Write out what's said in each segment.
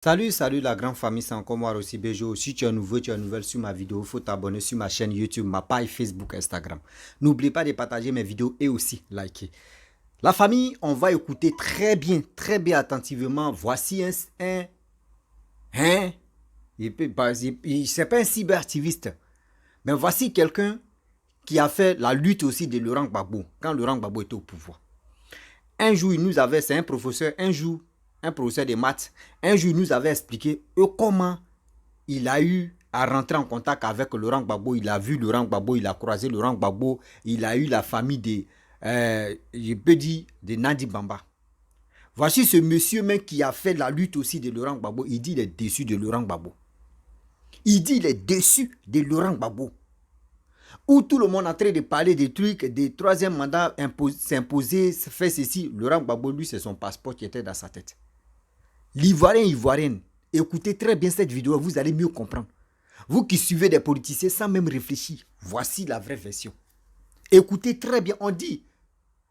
Salut la grande famille, c'est encore moi aussi Bejo. Si tu es nouveau, tu es nouvelle sur ma vidéo, il faut t'abonner sur ma chaîne YouTube, ma page Facebook, Instagram. N'oublie pas de partager mes vidéos et aussi liker. La famille, on va écouter très bien attentivement. Voici hein, c'est pas un cyberactiviste, mais voici quelqu'un qui a fait la lutte aussi de Laurent Gbagbo, quand Laurent Gbagbo était au pouvoir. Un jour, c'est un professeur, un professeur de maths, un jour, il nous avait expliqué comment il a eu à rentrer en contact avec Laurent Gbagbo. Il a vu Laurent Gbagbo, il a croisé Laurent Gbagbo, il a eu la famille je peux dire, de Nandi Bamba. Voici ce monsieur même qui a fait la lutte aussi de Laurent Gbagbo. Il dit qu'il est déçu de Laurent Gbagbo. Il dit qu'il est déçu de Laurent Gbagbo. Où tout le monde est en train de parler des trucs, des troisième mandats s'imposer, faire ceci. Laurent Gbagbo, lui, c'est son passeport qui était dans sa tête. L'Ivoirien, Ivoirienne, écoutez très bien cette vidéo, vous allez mieux comprendre. Vous qui suivez des politiciens sans même réfléchir, voici la vraie version. Écoutez très bien, on dit,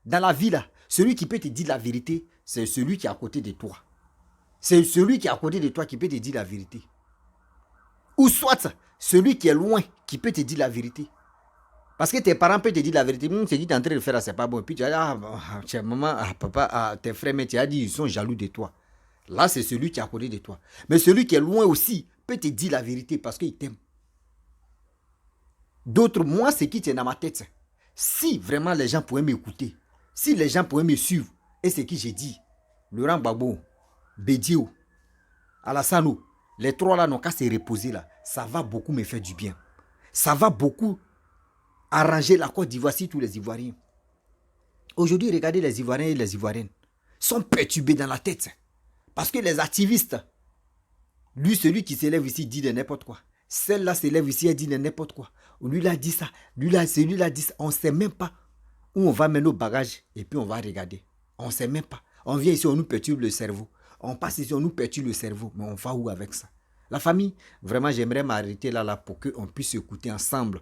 dans la vie là, celui qui peut te dire la vérité, c'est celui qui est à côté de toi. C'est celui qui est à côté de toi qui peut te dire la vérité. Ou soit, celui qui est loin qui peut te dire la vérité. Parce que tes parents peuvent te dire la vérité. Ce que tu es en train de faire, c'est pas bon. Et puis tu as dit, maman, papa, tes frères, mais tu as dit, ils sont jaloux de toi. Là, c'est celui qui est à côté de toi. Mais celui qui est loin aussi peut te dire la vérité parce qu'il t'aime. D'autres, moi, c'est qui tient dans ma tête. Si vraiment les gens pouvaient m'écouter, si les gens pouvaient me suivre, et c'est qui j'ai dit, Laurent Gbagbo, Bédio, Alassane, les trois là n'ont qu'à se reposer là. Ça va beaucoup me faire du bien. Ça va beaucoup arranger la Côte d'Ivoire si tous les Ivoiriens. Aujourd'hui, regardez les Ivoiriens et les Ivoiriennes sont perturbés dans la tête. Parce que les activistes, lui, celui qui s'élève ici, dit de n'importe quoi. Celle-là s'élève ici, elle dit de n'importe quoi. Lui, là, dit ça. Celui-là, dit ça. On ne sait même pas où on va mettre nos bagages et puis on va regarder. On ne sait même pas. On vient ici, on nous perturbe le cerveau. On passe ici, on nous perturbe le cerveau. Mais on va où avec ça? La famille, vraiment, j'aimerais m'arrêter là pour qu'on puisse écouter ensemble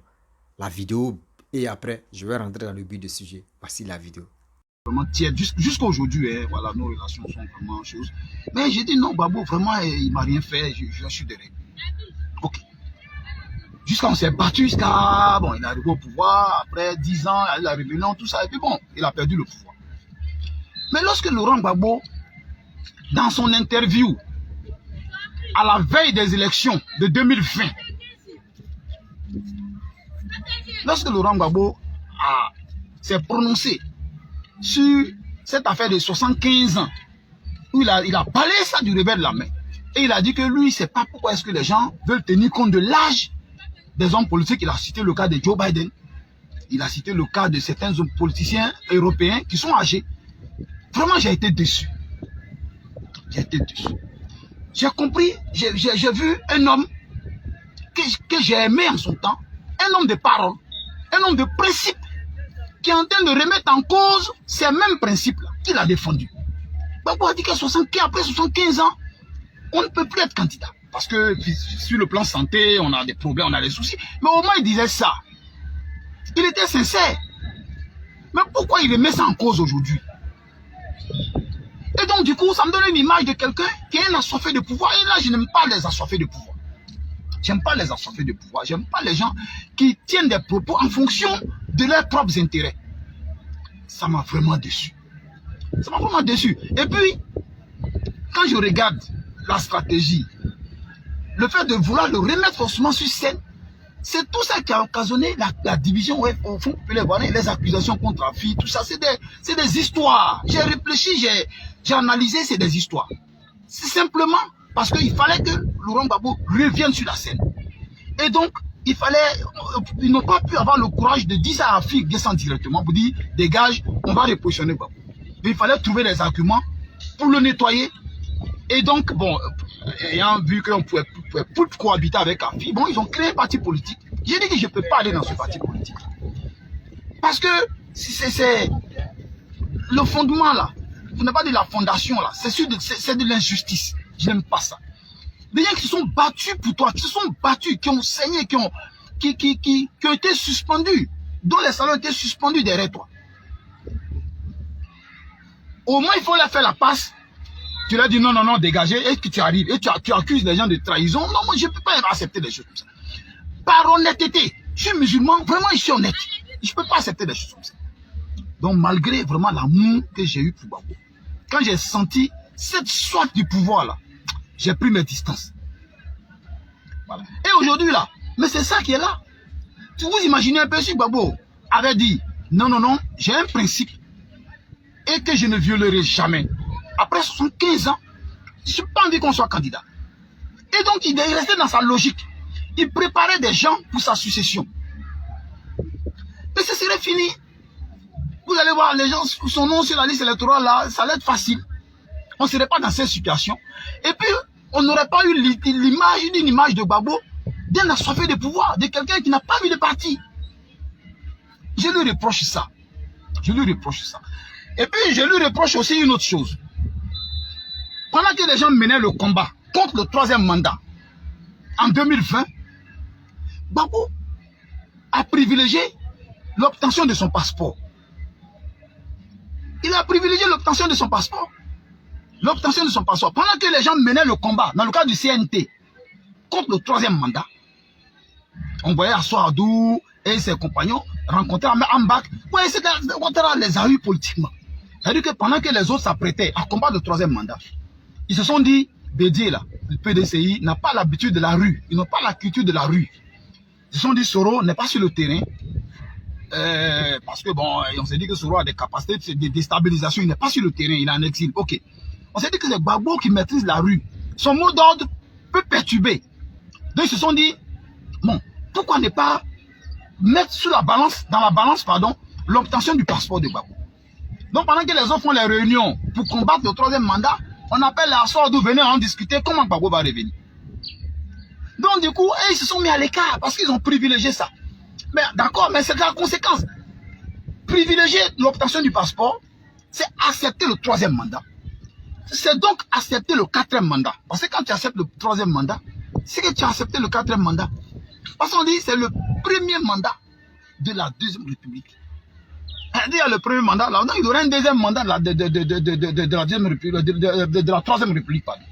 la vidéo. Et après, je vais rentrer dans le but du sujet. Voici la vidéo. Vraiment tiède jusqu'à aujourd'hui, voilà, nos relations sont vraiment choses. Mais j'ai dit non, Gbagbo, vraiment, il m'a rien fait, je suis derrière. Ok. Jusqu'à on s'est battu, jusqu'à, bon, il est arrivé au pouvoir, après 10 ans, il a rébellion, tout ça, et puis bon, il a perdu le pouvoir. Mais lorsque Laurent Gbagbo, dans son interview, à la veille des élections de 2020, lorsque Laurent Gbagbo s'est prononcé sur cette affaire de 75 ans, où il a balayé ça du revers de la main. Et il a dit que lui, il ne sait pas pourquoi est-ce que les gens veulent tenir compte de l'âge des hommes politiques. Il a cité le cas de Joe Biden. Il a cité le cas de certains hommes politiciens européens qui sont âgés. Vraiment, j'ai été déçu. J'ai été déçu. J'ai compris, j'ai vu un homme que j'ai aimé en son temps, un homme de parole, un homme de principe, qui est en train de remettre en cause ces mêmes principes-là qu'il a défendus. Gbagbo a dit qu'à après 75 ans, on ne peut plus être candidat. Parce que sur le plan santé, on a des problèmes, on a des soucis. Mais au moins, il disait ça. Il était sincère. Mais pourquoi il remet ça en cause aujourd'hui? Et donc, du coup, ça me donne une image de quelqu'un qui est un assoiffé de pouvoir. Et là, je n'aime pas les assoiffés de pouvoir. J'aime pas les assoiffés de pouvoir. J'aime pas les gens qui tiennent des propos en fonction de leurs propres intérêts. Ça m'a vraiment déçu. Ça m'a vraiment déçu. Et puis, quand je regarde la stratégie, le fait de vouloir le remettre forcément sur scène, c'est tout ça qui a occasionné la division au fond populaire, les accusations contre la fille, tout ça, c'est des histoires. J'ai réfléchi, j'ai analysé, c'est des histoires. C'est simplement parce qu'il fallait que Laurent Gbagbo revienne sur la scène. Et donc, ils n'ont pas pu avoir le courage de dire ça à la fille directement, pour dire, dégage, on va repositionner Gbagbo. Mais il fallait trouver des arguments pour le nettoyer. Et donc, bon, ayant vu qu'on pouvait plus cohabiter avec la fille, bon, ils ont créé un parti politique. J'ai dit que je ne peux pas aller dans ce parti politique. Parce que c'est le fondement là, ce n'est pas de la fondation là, c'est de l'injustice. Je n'aime pas ça. Des gens qui se sont battus pour toi, qui se sont battus, qui ont saigné, qui ont été suspendus, dont les salaires ont été suspendus derrière toi. Au moins, il faut leur faire la passe tu leur dis non, non, non, dégagez, et que tu arrives, et tu accuses les gens de trahison. Non, moi, je ne peux pas accepter des choses comme ça. Par honnêteté, je suis musulman, vraiment, je suis honnête. Je ne peux pas accepter des choses comme ça. Donc, malgré vraiment l'amour que j'ai eu pour Gbagbo, quand j'ai senti cette soif du pouvoir là, j'ai pris mes distances. Voilà. Et aujourd'hui là, mais c'est ça qui est là. Si vous imaginez un peu si Gbagbo avait dit non, non, non, j'ai un principe et que je ne violerai jamais. Après 75 ans, je n'ai pas envie qu'on soit candidat. Et donc il est resté dans sa logique. Il préparait des gens pour sa succession. Et ce serait fini. Vous allez voir les gens, son nom sur la liste électorale là, ça allait être facile. On ne serait pas dans cette situation. Et puis, on n'aurait pas eu l'image de Gbagbo d'un assoiffé de pouvoir, de quelqu'un qui n'a pas vu de parti. Je lui reproche ça. Je lui reproche ça. Et puis, je lui reproche aussi une autre chose. Pendant que les gens menaient le combat contre le troisième mandat, en 2020, Gbagbo a privilégié l'obtention de son passeport. Il a privilégié l'obtention de son passeport. L'obtention de son passeport. Pendant que les gens menaient le combat, dans le cadre du CNT, contre le troisième mandat, on voyait Assoadou et ses compagnons rencontrer en bac. Oui, on les a eu politiquement. C'est-à-dire que pendant que les autres s'apprêtaient à combattre le troisième mandat, ils se sont dit, Bédié là, le PDCI n'a pas l'habitude de la rue. Ils n'ont pas la culture de la rue. Ils se sont dit, Soro n'est pas sur le terrain. Parce que bon, on s'est dit que Soro a des capacités de déstabilisation. Il n'est pas sur le terrain, il est en exil. Ok. On s'est dit que c'est Gbagbo qui maîtrise la rue. Son mot d'ordre peut perturber. Donc ils se sont dit, bon, pourquoi ne pas mettre sous la balance, dans la balance, pardon, l'obtention du passeport de Gbagbo. Donc pendant que les autres font les réunions pour combattre le troisième mandat, on appelle la sorte d'où venir en discuter comment Gbagbo va revenir. Donc du coup, ils se sont mis à l'écart parce qu'ils ont privilégié ça. Mais d'accord, mais c'est la conséquence. Privilégier l'obtention du passeport, c'est accepter le troisième mandat. C'est donc accepter le quatrième mandat. Parce que quand tu acceptes le troisième mandat, c'est que tu as accepté le quatrième mandat. Parce qu'on dit c'est le premier mandat de la deuxième république. Il y a le premier mandat, là, il y aurait un deuxième mandat de la deuxième république, de la troisième république, pardon.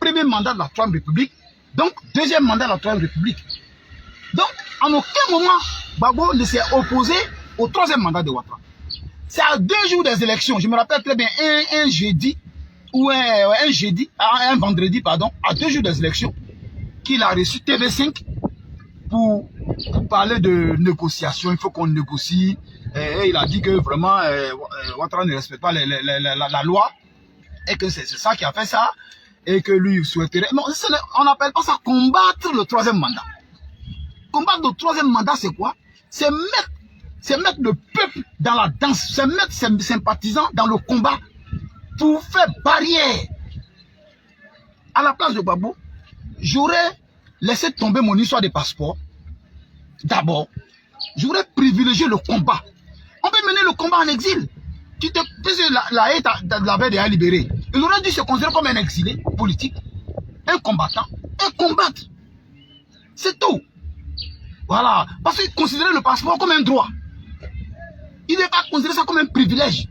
Premier mandat de la troisième république, donc deuxième mandat de la troisième république. Donc, en aucun moment, Gbagbo ne s'est opposé au troisième mandat de Ouattara. C'est à 2 jours des élections, je me rappelle très bien, un jeudi, ou un vendredi, pardon, à 2 jours des élections, qu'il a reçu TV5 pour parler de négociation. Il faut qu'on négocie. Et il a dit que vraiment, Ouattara ne respecte pas la loi et que c'est ça qui a fait ça et que lui souhaiterait. Non, on n'appelle pas ça combattre le troisième mandat. Combattre le troisième mandat, c'est quoi? C'est mettre le peuple dans la danse, c'est mettre ses sympathisants dans le combat pour faire barrière. À la place de Gbagbo, j'aurais laissé tomber mon histoire de passeport. D'abord, j'aurais privilégié le combat. On peut mener le combat en exil. La haie l'avait déjà libéré. Il aurait dû se considérer comme un exilé politique, un combattant, et combattre. C'est tout. Voilà. Parce qu'il considérait le passeport comme un droit. Il n'est pas considéré ça comme un privilège.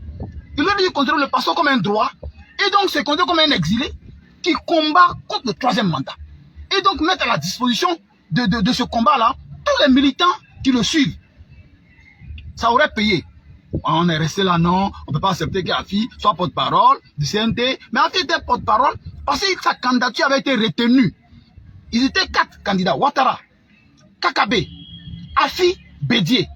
Il aurait dû considérer le passeport comme un droit, et donc se considérer comme un exilé qui combat contre le troisième mandat. Et donc mettre à la disposition de ce combat-là tous les militants qui le suivent. Ça aurait payé. On est resté là, non, on ne peut pas accepter qu'Afi soit porte-parole du CNT. Mais Afi était porte-parole parce que sa candidature avait été retenue. Ils étaient 4 candidats. Ouattara, Kakabe, Afi, Bédié.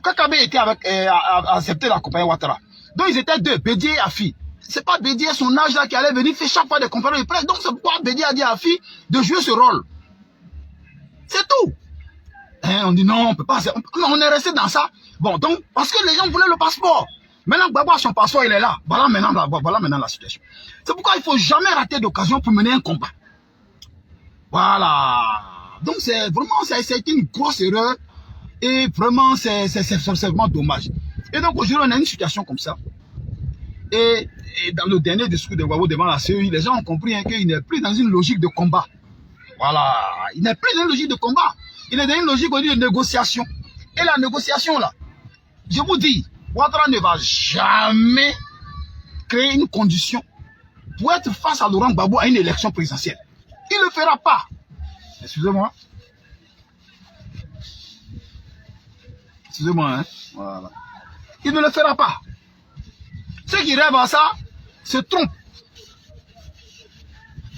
Kakabe était accepté d'accompagner Ouattara. Donc ils étaient 2, Bédié et Afi. C'est pas Bédié, son âge là, qui allait venir faire chaque fois des conférences de presse. Donc c'est pourquoi Bédié a dit à Afi de jouer ce rôle. C'est tout. On dit non, on peut pas. On est resté dans ça. Bon, donc, parce que les gens voulaient le passeport. Maintenant, Gbagbo a son passeport, il est là. Voilà maintenant la situation. C'est pourquoi il ne faut jamais rater d'occasion pour mener un combat. Voilà. Donc, c'est vraiment, c'est une grosse erreur. Et vraiment, c'est vraiment dommage. Et donc, aujourd'hui, on a une situation comme ça. Et dans le dernier discours de Gbagbo devant la CEI, les gens ont compris qu'il n'est plus dans une logique de combat. Voilà. Il n'est plus dans une logique de combat. Il est dans une logique de négociation. Et la négociation, là, je vous dis, Ouattara ne va jamais créer une condition pour être face à Laurent Gbagbo à une élection présidentielle. Il ne le fera pas. Excusez-moi. Excusez-moi, hein. Voilà. Il ne le fera pas. Ceux qui rêvent à ça se trompent.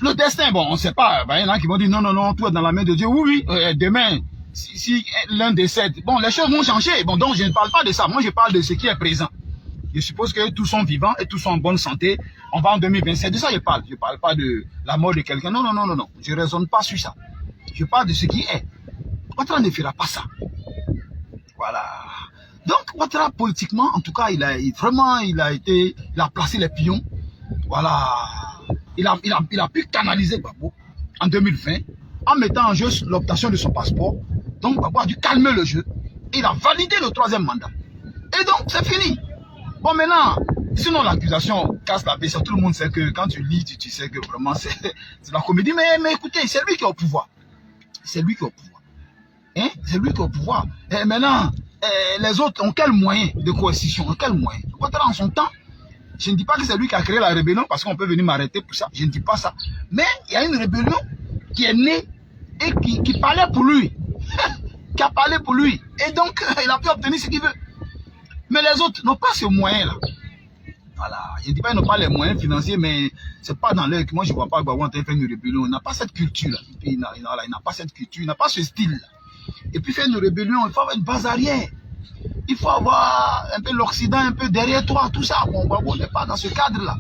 Le destin, bon, on ne sait pas. Ben, il y en a qui vont dire non, non, non, tout est dans la main de Dieu. Oui, oui, demain, si l'un décède, bon, les choses vont changer. Bon, donc je ne parle pas de ça. Moi, je parle de ce qui est présent. Je suppose que tous sont vivants et tous sont en bonne santé. On va en 2027. De ça, je parle. Je ne parle pas de la mort de quelqu'un. Non, non, non, non, non. Je ne raisonne pas sur ça. Je parle de ce qui est. Ouattara ne fera pas ça. Voilà. Donc, Ouattara, politiquement, en tout cas, il a placé les pions. Voilà. Il a pu canaliser Gbagbo en 2020 en mettant en jeu l'obtention de son passeport. Donc, Gbagbo a dû calmer le jeu. Et il a validé le 3e mandat. Et donc, c'est fini. Bon, maintenant, sinon l'accusation casse la paix. Tout le monde sait que quand tu lis, tu sais que vraiment c'est la comédie. Mais écoutez, c'est lui qui est au pouvoir. C'est lui qui est au pouvoir. Hein? C'est lui qui est au pouvoir. Et maintenant, les autres ont quel moyen de coercition? Quel moyen? Ouattara en son temps, je ne dis pas que c'est lui qui a créé la rébellion parce qu'on peut venir m'arrêter pour ça. Je ne dis pas ça. Mais il y a une rébellion qui est née et qui parlait pour lui. Qui a parlé pour lui. Et donc, il a pu obtenir ce qu'il veut. Mais les autres n'ont pas ce moyen-là. Voilà. Je ne dis pas qu'ils n'ont pas les moyens financiers, mais ce n'est pas dans l'œil. Moi, je ne vois pas Gbagbo en train de faire une rébellion. Il n'a pas cette culture-là. Il n'a pas cette culture, il n'a pas ce style-là. Et puis faire une rébellion, il faut avoir une base arrière. Il faut avoir un peu l'Occident, un peu derrière toi, tout ça. Bon, Gbagbo n'est pas dans ce cadre-là.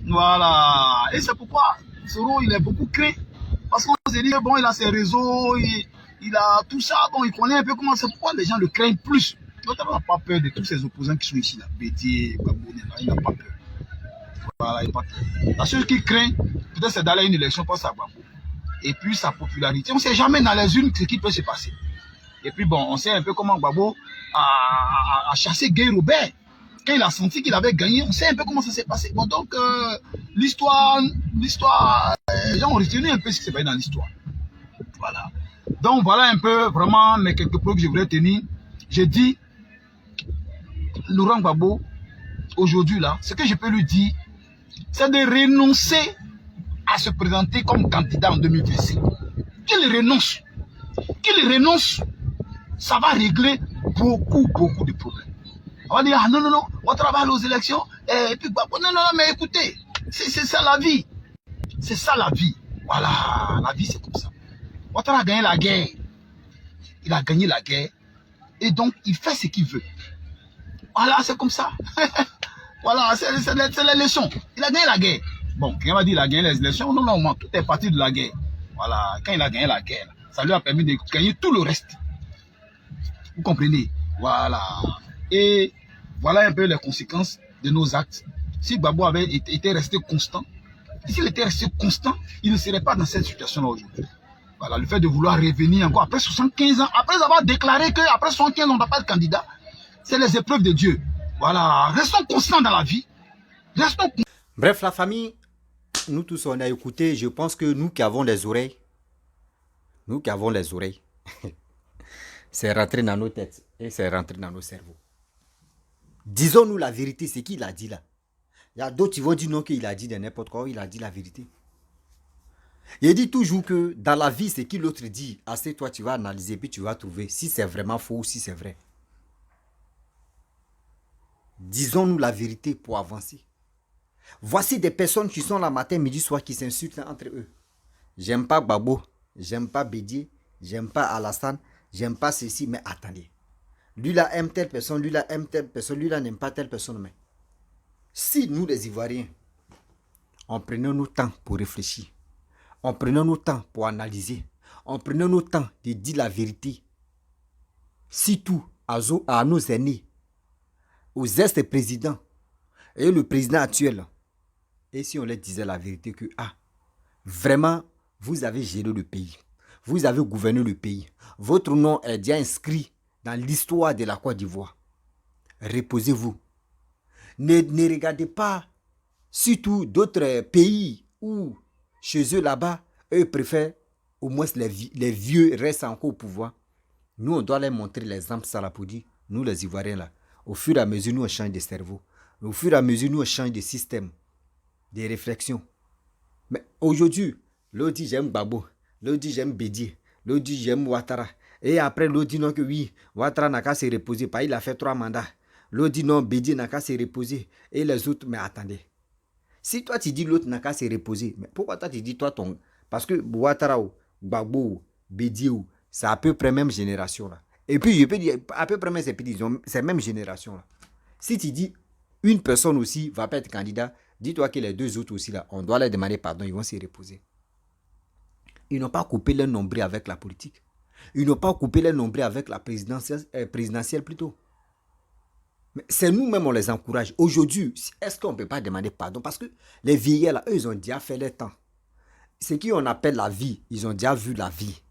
Voilà. Et c'est pourquoi Soro, il est beaucoup craint. Parce qu'on se dit, bon, il a ses réseaux, il a tout ça, bon, il connaît un peu comment c'est. Pourquoi les gens le craignent plus? Ouattara n'a pas peur de tous ses opposants qui sont ici, là. Bédié, Gbagbo, il n'a pas peur. Voilà, il n'a pas peur. La chose qu'il craint, peut-être c'est d'aller à une élection pour sa Gbagbo. Et puis sa popularité. On ne sait jamais dans les unes ce qui peut se passer. Et puis bon, on sait un peu comment Gbagbo a chassé Guy Robert. Quand il a senti qu'il avait gagné, on sait un peu comment ça s'est passé. Bon, donc, l'histoire, les gens ont retenu un peu ce qui s'est passé dans l'histoire. Voilà. Donc, voilà un peu, vraiment, mes quelques points que je voulais tenir. J'ai dit, Laurent Gbagbo, aujourd'hui, là, ce que je peux lui dire, c'est de renoncer à se présenter comme candidat en 2026. Qu'il renonce. Qu'il renonce, ça va régler beaucoup de problèmes. On va dire, ah non, non, non, on travaille aux élections, et puis, non, non, non, mais écoutez, c'est ça la vie. C'est ça la vie. Voilà, la vie c'est comme ça. Ouattara a gagné la guerre. Il a gagné la guerre, et donc il fait ce qu'il veut. Voilà, c'est comme ça. Voilà, c'est les leçons. Il a gagné la guerre. Bon, quelqu'un va dire qu'il a gagné les élections. Non, non, tout est parti de la guerre. Voilà, quand il a gagné la guerre, ça lui a permis de gagner tout le reste. Vous comprenez? Voilà. Et voilà un peu les conséquences de nos actes. Si Gbagbo avait été resté constant, s'il était resté constant, il ne serait pas dans cette situation-là aujourd'hui. Voilà, le fait de vouloir revenir encore après 75 ans, après avoir déclaré qu'après 75 ans, on n'a pas de candidat, c'est les épreuves de Dieu. Voilà, restons constants dans la vie. Restons constants. Bref, la famille, nous tous, on a écouté. Je pense que nous qui avons les oreilles, c'est rentré dans nos têtes et c'est rentré dans nos cerveaux. Disons-nous la vérité, c'est qu'il a dit là. Il y a d'autres qui vont dire non, qu'il a dit de n'importe quoi, il a dit la vérité. Il dit toujours que dans la vie, c'est qu'il l'autre dit. Assez, toi, tu vas analyser, puis tu vas trouver si c'est vraiment faux ou si c'est vrai. Disons-nous la vérité pour avancer. Voici des personnes qui sont là matin, midi, soir, qui s'insultent entre eux. J'aime pas Gbagbo, j'aime pas Bédié, j'aime pas Alassane, j'aime pas ceci, mais attendez. Lui là aime telle personne, lui là aime telle personne, lui là n'aime pas telle personne. Mais si nous les Ivoiriens, on prenait nos temps pour réfléchir, on prenait nos temps pour analyser, on prenait nos temps de dire la vérité, surtout à nos aînés, aux ex-présidents et le président actuel, et si on leur disait la vérité que, vraiment, vous avez géré le pays, vous avez gouverné le pays, votre nom est déjà inscrit dans l'histoire de la Côte d'Ivoire. Reposez-vous. Ne regardez pas surtout d'autres pays où, chez eux là-bas, eux préfèrent au moins les vieux restent encore au pouvoir. Nous, on doit leur montrer l'exemple, ça là pour dire, nous les Ivoiriens là, au fur et à mesure, nous on change de cerveau. Au fur et à mesure, nous on change de système. des réflexions. Mais aujourd'hui, l'autre dit j'aime Gbagbo, l'autre dit j'aime Bédié, l'autre dit j'aime Ouattara. Et après, l'autre dit non que oui, Ouattara n'a qu'à se reposer, parce qu'il a fait 3 mandats. L'autre dit non, Bédié n'a qu'à se reposer. Et les autres, mais attendez. Si toi tu dis l'autre n'a qu'à se reposer, mais pourquoi toi tu dis toi ton... Parce que Ouattara, Gbagbo, Bédié, c'est à peu près même génération là. Et puis je peux dire, à peu près même c'est même génération là. Si tu dis une personne aussi va pas être candidat, dis-toi que les 2 autres aussi là, on doit leur demander pardon, ils vont se reposer. Ils n'ont pas coupé leur nombril avec la politique. Ils n'ont pas coupé leur nombril avec la présidentielle plutôt. Mais c'est nous-mêmes, on les encourage. Aujourd'hui, est-ce qu'on ne peut pas demander pardon? Parce que les vieillards, là, eux, ils ont déjà fait leur temps. Ce qu'on appelle la vie, ils ont déjà vu la vie.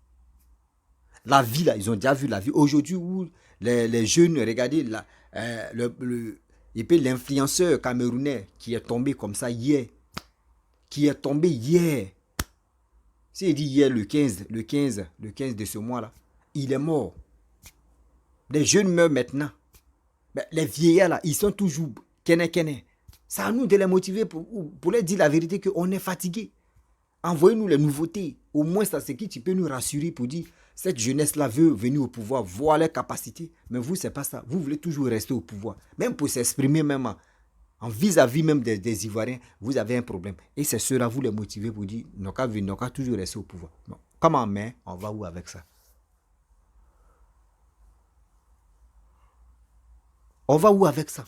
La vie, là, ils ont déjà vu la vie. Aujourd'hui, où les jeunes, regardez, et puis l'influenceur camerounais qui est tombé comme ça hier. Qui est tombé hier. C'est dit hier, le 15 de ce mois-là. Il est mort. Les jeunes meurent maintenant. Mais les vieillards là, ils sont toujours kene. C'est à nous de les motiver pour leur dire la vérité qu'on est fatigué. Envoyez-nous les nouveautés. Au moins, ça c'est qui tu peux nous rassurer pour dire cette jeunesse-là veut venir au pouvoir, voir leurs capacités. Mais vous, c'est pas ça. Vous voulez toujours rester au pouvoir. Même pour s'exprimer, même en vis-à-vis même des Ivoiriens, vous avez un problème. Et c'est cela, vous les motivez pour dire nous qu'à toujours rester au pouvoir. Non. Comment mais on va où avec ça? On va où avec ça?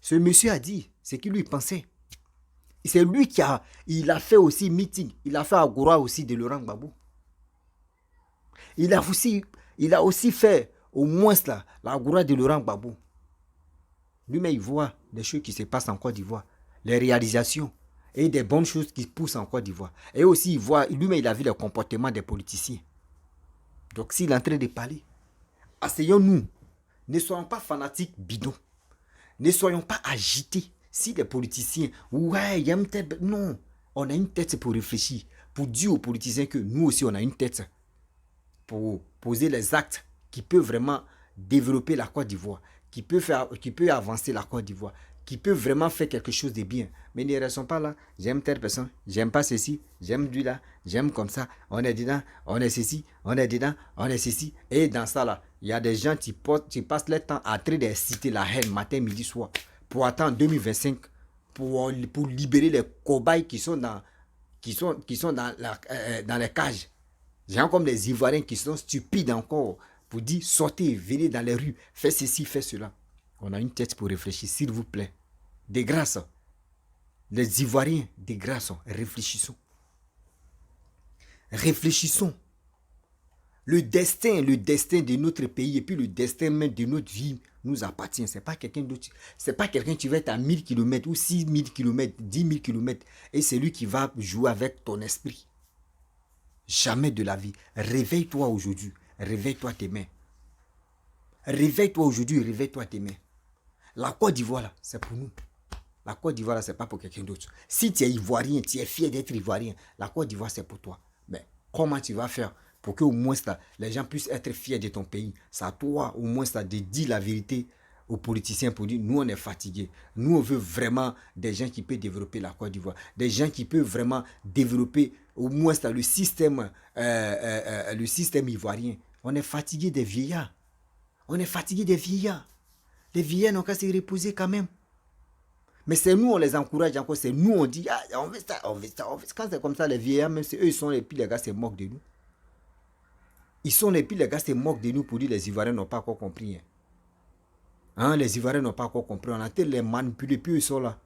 Ce monsieur a dit ce qu'il lui pensait. C'est lui il a fait aussi meeting. Il a fait Agora aussi de Laurent Gbagbo. Il a aussi fait au moins l'Agora de Laurent Gbagbo. Lui-même, il voit des choses qui se passent en Côte d'Ivoire. Les réalisations et des bonnes choses qui poussent en Côte d'Ivoire. Et aussi, il voit, lui-même, il a vu le comportement des politiciens. Donc, s'il est en train de parler, asseyons-nous. Ne soyons pas fanatiques bidons. Ne soyons pas agités. Si les politiciens, ouais, il y a une tête. Non, on a une tête pour réfléchir. Pour dire aux politiciens que nous aussi, on a une tête. Pour poser les actes qui peuvent vraiment développer la Côte d'Ivoire. Qui peut avancer la Côte d'Ivoire. Qui peut vraiment faire quelque chose de bien. Mais ne restons pas là. J'aime telle personne. J'aime pas ceci. J'aime lui là. J'aime comme ça. On est dedans. On est ceci. On est dedans. On est ceci. Et dans ça là, il y a des gens qui passent leur temps à traiter de citer la haine matin, midi, soir. Pour attendre 2025. Pour libérer les cobayes qui sont dans les cages. Des gens comme les Ivoiriens qui sont stupides encore. Pour dire sortez, venez dans les rues. Faites ceci, faites cela. On a une tête pour réfléchir, s'il vous plaît. De grâce. Les Ivoiriens, de grâce, réfléchissons. Réfléchissons. Le destin de notre pays et puis le destin même de notre vie nous appartient. Ce n'est pas quelqu'un d'autre. Ce n'est pas quelqu'un qui va être à 1000 km ou 6000 km, 10 000 km. Et c'est lui qui va jouer avec ton esprit. Jamais de la vie. Réveille-toi aujourd'hui. Réveille-toi tes mains. Réveille-toi aujourd'hui, réveille-toi tes mains. La Côte d'Ivoire, là, c'est pour nous. La Côte d'Ivoire, là, c'est pas pour quelqu'un d'autre. Si tu es ivoirien, tu es fier d'être ivoirien, la Côte d'Ivoire, c'est pour toi. Mais comment tu vas faire pour que au moins les gens puissent être fiers de ton pays? C'est à toi, au moins, de dire la vérité aux politiciens pour dire, nous, on est fatigués. Nous, on veut vraiment des gens qui peuvent développer la Côte d'Ivoire. Des gens qui peuvent vraiment développer au moins le système ivoirien. On est fatigué des vieillards. On est fatigué des vieillards. Les vieillards n'ont qu'à se reposer quand même. Mais c'est nous, on les encourage encore. C'est nous, on dit, on veut ça, on veut ça, on veut ça. Quand c'est comme ça, les vieillards, même si eux, ils sont les pires, les gars, se moquent de nous. Ils sont les pires, les gars, se moquent de nous pour dire les Ivoiriens n'ont pas encore compris. Hein, les Ivoiriens n'ont pas encore compris. On a été les manipuler, puis ils sont là.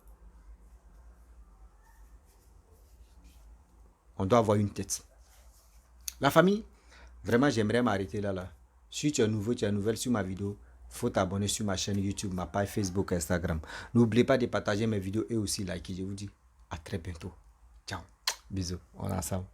On doit avoir une tête. La famille, vraiment, j'aimerais m'arrêter là. Si tu es nouveau, tu es nouvelle sur ma vidéo, il faut t'abonner sur ma chaîne YouTube, ma page Facebook, Instagram. N'oubliez pas de partager mes vidéos et aussi liker. Je vous dis à très bientôt. Ciao. Bisous. On est ensemble.